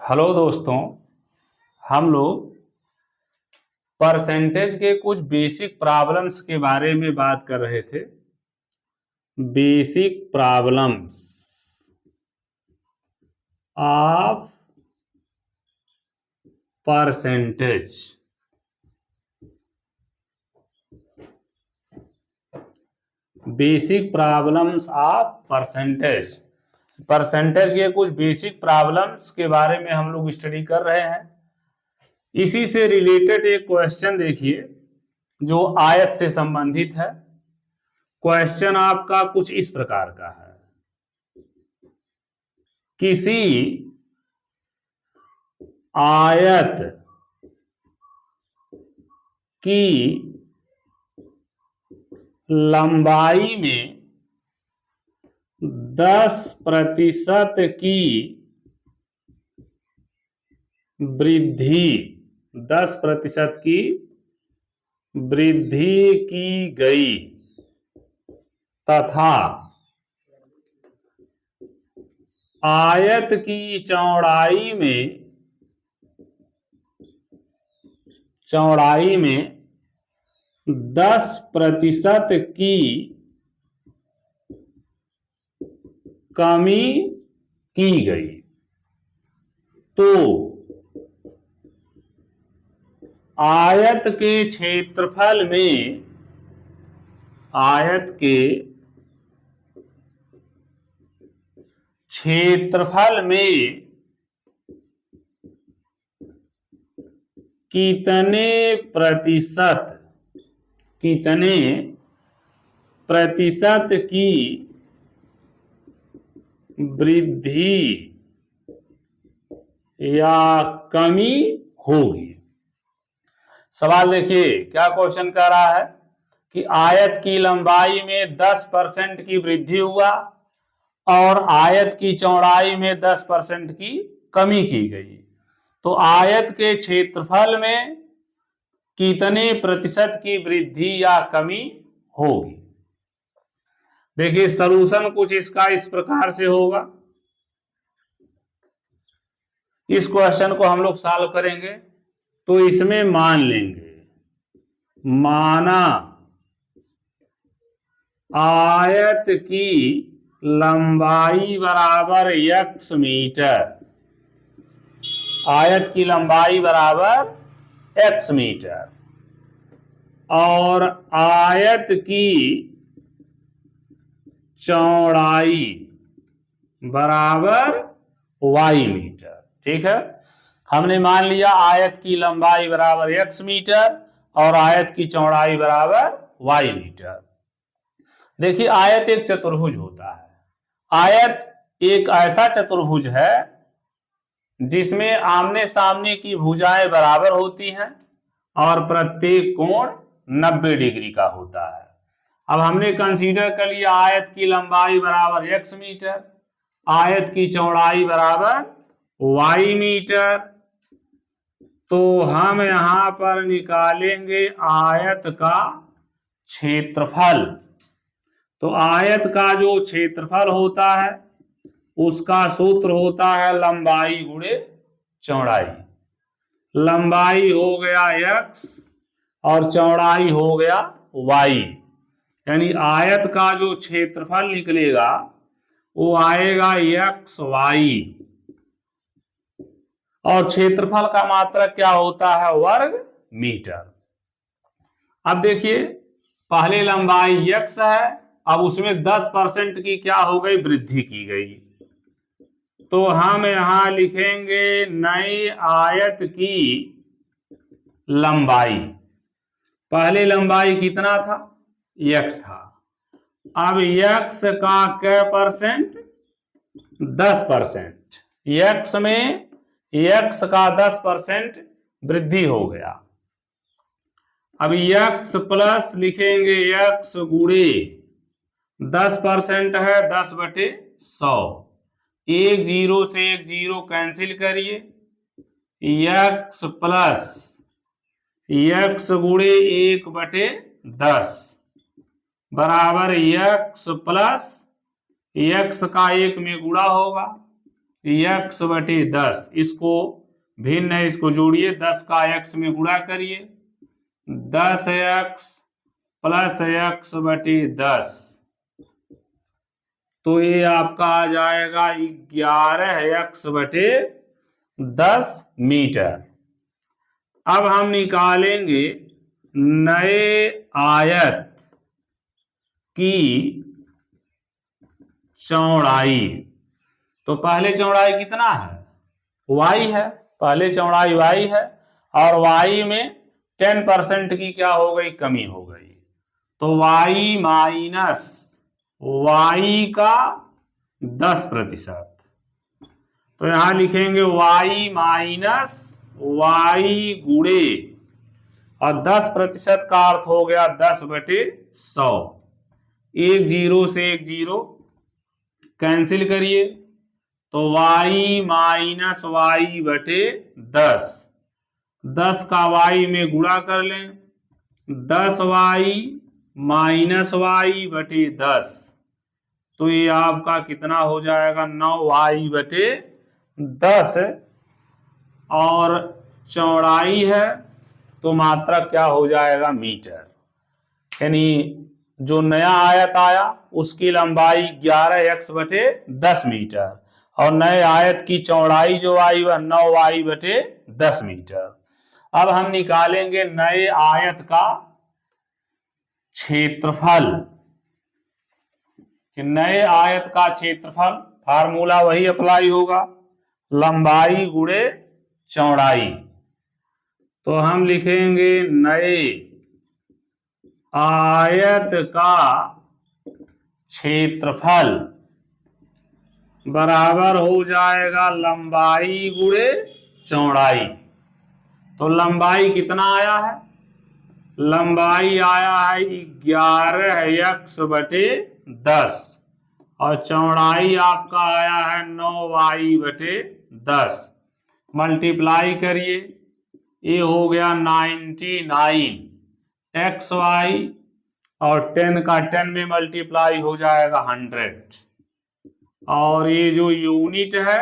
Hello दोस्तों, हम लोग परसेंटेज के कुछ बेसिक प्रॉब्लम्स के बारे में बात कर रहे थे। Basic problems of percentage. Basic problems of percentage. Percentage के कुछ बेसिक प्रॉब्लम्स के बारे में हम लोग स्टडी कर रहे हैं। इसी से रिलेटेड एक क्वेश्चन देखिए जो आयत से संबंधित है। क्वेश्चन आपका कुछ इस प्रकार का है। किसी आयत की लंबाई में 10% की वृद्धि 10% की वृद्धि की गई तथा आयत की चौड़ाई में 10% की कमी की गई तो आयत के क्षेत्रफल में कितने प्रतिशत की वृद्धि या कमी होगी। सवाल देखिए, क्या क्वेश्चन कह रहा है कि आयत की लंबाई में 10% की वृद्धि हुआ और आयत की चौड़ाई में 10% की कमी की गई तो आयत के क्षेत्रफल में कितने प्रतिशत की वृद्धि या कमी होगी। देखिए, सलूशन कुछ इसका इस प्रकार से होगा। इस क्वेश्चन को हम लोग सॉल्व करेंगे तो इसमें मान लेंगे, माना आयत की लंबाई बराबर x मीटर, आयत की लंबाई बराबर x मीटर और आयत की चौड़ाई बराबर y मीटर। ठीक है, हमने मान लिया आयत की लंबाई बराबर x मीटर और आयत की चौड़ाई बराबर y मीटर। देखिए, आयत एक चतुर्भुज होता है। आयत एक ऐसा चतुर्भुज है जिसमें आमने सामने की भुजाएं बराबर होती हैं और प्रत्येक कोण 90 डिग्री का होता है। अब हमने कंसीडर कर लिया आयत की लंबाई बराबर x मीटर, आयत की चौड़ाई बराबर y मीटर, तो हम यहां पर निकालेंगे आयत का क्षेत्रफल। तो आयत का जो क्षेत्रफल होता है उसका सूत्र होता है लंबाई गुणे चौड़ाई। लंबाई हो गया x और चौड़ाई हो गया y, यानी आयत का जो क्षेत्रफल निकलेगा वो आएगा xy और क्षेत्रफल का मात्रक क्या होता है, वर्ग मीटर। अब देखिए, पहले लंबाई x है, अब उसमें 10% की क्या हो गई, वृद्धि की गई। तो हम यहां लिखेंगे नई आयत की लंबाई। पहले लंबाई कितना था, x था। अब x का क्या परसेंट, 10%। x में x का 10% वृद्धि हो गया। अब x प्लस लिखेंगे x गुणे 10% है 10/100। एक जीरो से एक जीरो कैंसिल करिए, x प्लस x गुणे 1/10 बराबर x प्लस x का 1 में गुणा होगा x बटे 10, इसको भिन्न है, इसको जोड़िए, 10 का x में गुणा करिए, 10x प्लस x बटे 10, तो ये आपका आ जाएगा 11x बटे 10 मीटर। अब हम निकालेंगे नए आयत की चौड़ाई। तो पहले चौड़ाई कितना है, y है, पहले चौड़ाई y है, और y में 10% की क्या हो गई, कमी हो गई, तो y माइनस y का 10%। तो यहां लिखेंगे y माइनस y गुणे, और 10% का अर्थ हो गया 10 बटे 100। एक जीरो से एक जीरो कैंसिल करिए, तो y माइनस y बटे 10, 10 का y में गुणा कर लें, 10y माइनस y बटे 10, तो ये आपका कितना हो जाएगा, 9y बटे 10, और चौड़ाई है तो मात्रक क्या हो जाएगा, मीटर। यानी जो नया आयत आया उसकी लंबाई 11x बटे 10 मीटर, और नए आयत की चौड़ाई जो आई वह 9y बटे 10 मीटर। अब हम निकालेंगे नए आयत का क्षेत्रफल। कि नए आयत का क्षेत्रफल, फार्मूला वही अप्लाई होगा, लंबाई गुणे चौड़ाई। तो हम लिखेंगे नए आयत का क्षेत्रफल बराबर हो जाएगा लंबाई गुणे चौड़ाई। तो लंबाई कितना आया है, लंबाई आया है 11x बटे 10, और चौड़ाई आपका आया है 9y बटे 10। मल्टीप्लाई करिए, ये हो गया 99 xy, और 10 का 10 में मल्टीप्लाई हो जाएगा 100, और ये जो यूनिट है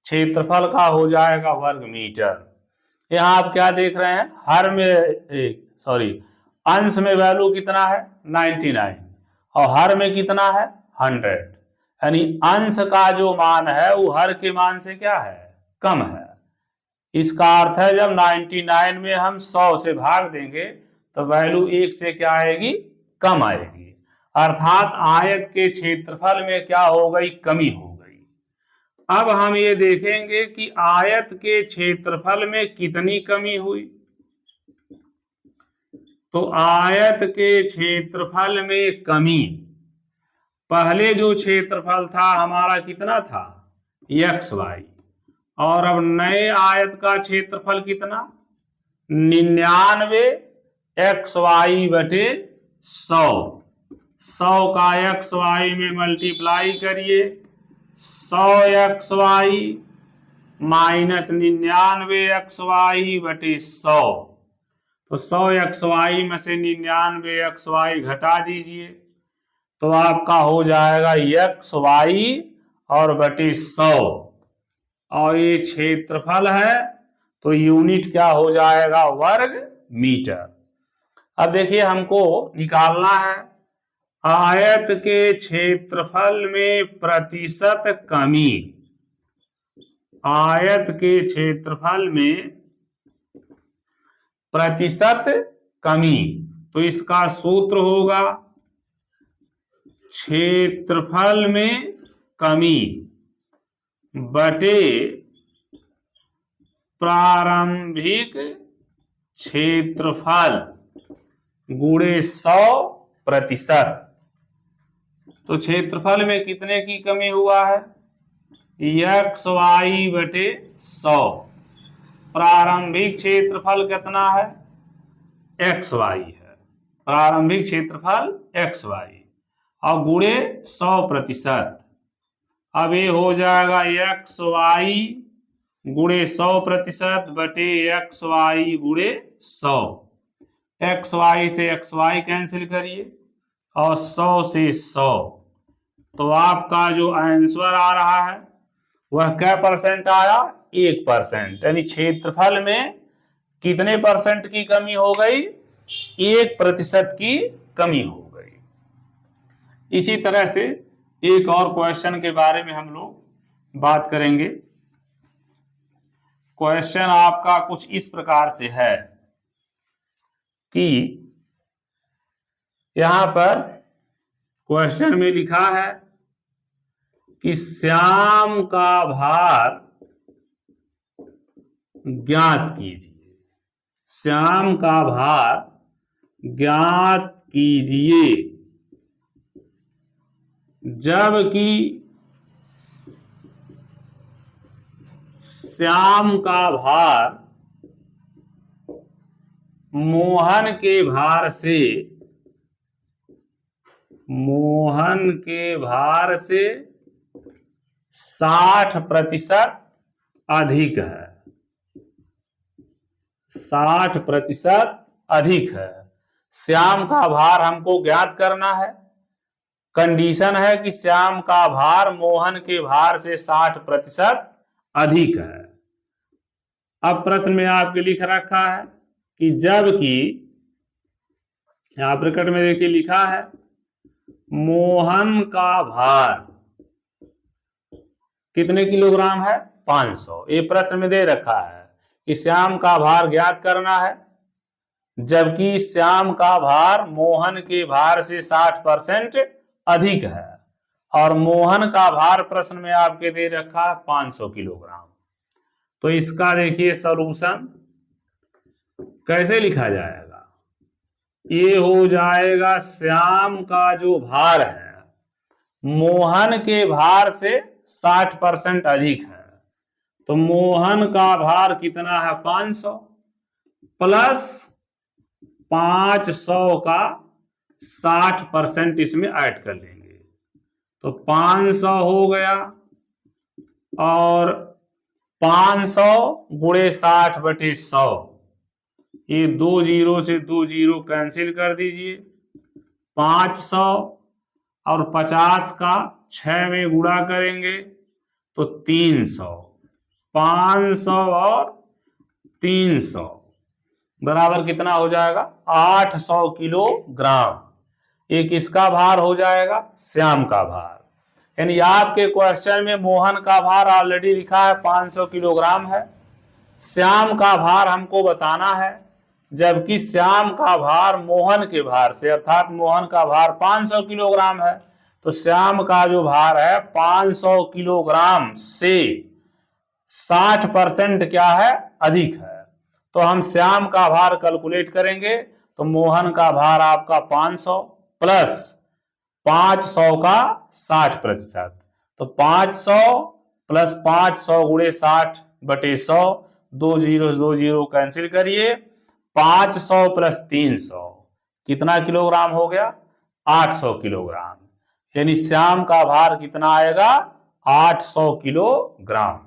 क्षेत्रफल का हो जाएगा वर्ग मीटर। यहाँ आप क्या देख रहे हैं, हर में अंश में वैल्यू कितना है, 99, और हर में कितना है, 100, यानी अंश का जो मान है वो हर के मान से क्या है, कम है। इसका अर्थ है जब 99 में हम 100 से भाग देंगे तो वैल्यू 1 से क्या आएगी, कम आएगी, अर्थात आयत के क्षेत्रफल में क्या हो गई, कमी हो गई। अब हम ये देखेंगे कि आयत के क्षेत्रफल में कितनी कमी हुई। तो आयत के क्षेत्रफल में कमी, पहले जो क्षेत्रफल था हमारा कितना था, xy, और अब नए आयत का क्षेत्रफल कितना, 99 xy बटे 100, 100 का xy में मल्टीप्लाई करिए, 100 xy माइनस 99 xy बटे 100, तो 100 xy में से 99 xy घटा दीजिए, तो आपका हो जाएगा xy और बटे 100, और ये क्षेत्रफल है तो यूनिट क्या हो जाएगा, वर्ग मीटर। अब देखिए हमको निकालना है आयत के क्षेत्रफल में प्रतिशत कमी। आयत के क्षेत्रफल में प्रतिशत कमी, तो इसका सूत्र होगा क्षेत्रफल में कमी बटे प्रारंभिक क्षेत्रफल गुणे 100%। तो क्षेत्रफल में कितने की कमी हुआ है, xy बटे 100, प्रारंभिक क्षेत्रफल कितना है, xy है, प्रारंभिक क्षेत्रफल xy, और गुणे 100%। अब ये हो जाएगा xy गुणे 100% बटे xy गुणे 100, xy से xy कैंसिल करिए, और 100 से 100, तो आपका जो आंसर आ रहा है वह क्या परसेंट आया? 1%। यानी क्षेत्रफल में कितने परसेंट की कमी हो गई? 1% की कमी हो गई। इसी तरह से एक और क्वेश्चन के बारे में हम लोग बात करेंगे। क्वेश्चन आपका कुछ इस प्रकार से है कि यहां पर क्वेश्चन में लिखा है कि श्याम का भार ज्ञात कीजिए। श्याम का भार ज्ञात कीजिए जबकि श्याम का भार मोहन के भार से 60% अधिक है। 60% अधिक है। श्याम का भार हमको ज्ञात करना है। कंडीशन है कि श्याम का भार मोहन के भार से 60% अधिक है। अब प्रश्न में आपके लिख रखा है कि जबकि, यहां ब्रैकेट में देखिए लिखा है मोहन का भार कितने किलोग्राम है? 500। ये प्रश्न में दे रखा है कि श्याम का भार ज्ञात करना है जबकि श्याम का भार मोहन के भार से 60% अधिक है और मोहन का भार प्रश्न में आपके दे रखा है 500 किलोग्राम। तो इसका देखिए सॉल्यूशन कैसे लिखा जाएगा? ये हो जाएगा श्याम का जो भार है मोहन के भार से 60% अधिक है, तो मोहन का भार कितना है? 500 प्लस 500 का 60% इसमें ऐड कर लेंगे तो 500 हो गया और 500 गुणे 60/100, ये 2 जीरो से 2 जीरो कैंसिल कर दीजिए। 500 और 50 का 6 में गुणा करेंगे तो 300। 500 और 300 बराबर कितना हो जाएगा? 800 किलोग्राम। ये किसका भार हो जाएगा? श्याम का भार। यानी आपके क्वेश्चन में मोहन का भार ऑलरेडी लिखा है 500 किलोग्राम है, श्याम का भार हमको बताना है जबकि श्याम का भार मोहन के भार से अर्थात मोहन का भार 500 किलोग्राम है, तो श्याम का जो भार है 500 किलोग्राम से 60% क्या है? अधिक है। तो हम श्याम का भार कैलकुलेट करेंगे तो मोहन का भार आपका 500 प्लस 500 का 60%, तो 500 प्लस 500 गुणे 60/100, 2 जीरो कैंसिल करिए। 500 प्लस 300 कितना किलोग्राम हो गया? 800 किलोग्राम। यानी श्याम का भार कितना आएगा? 800 किलोग्राम।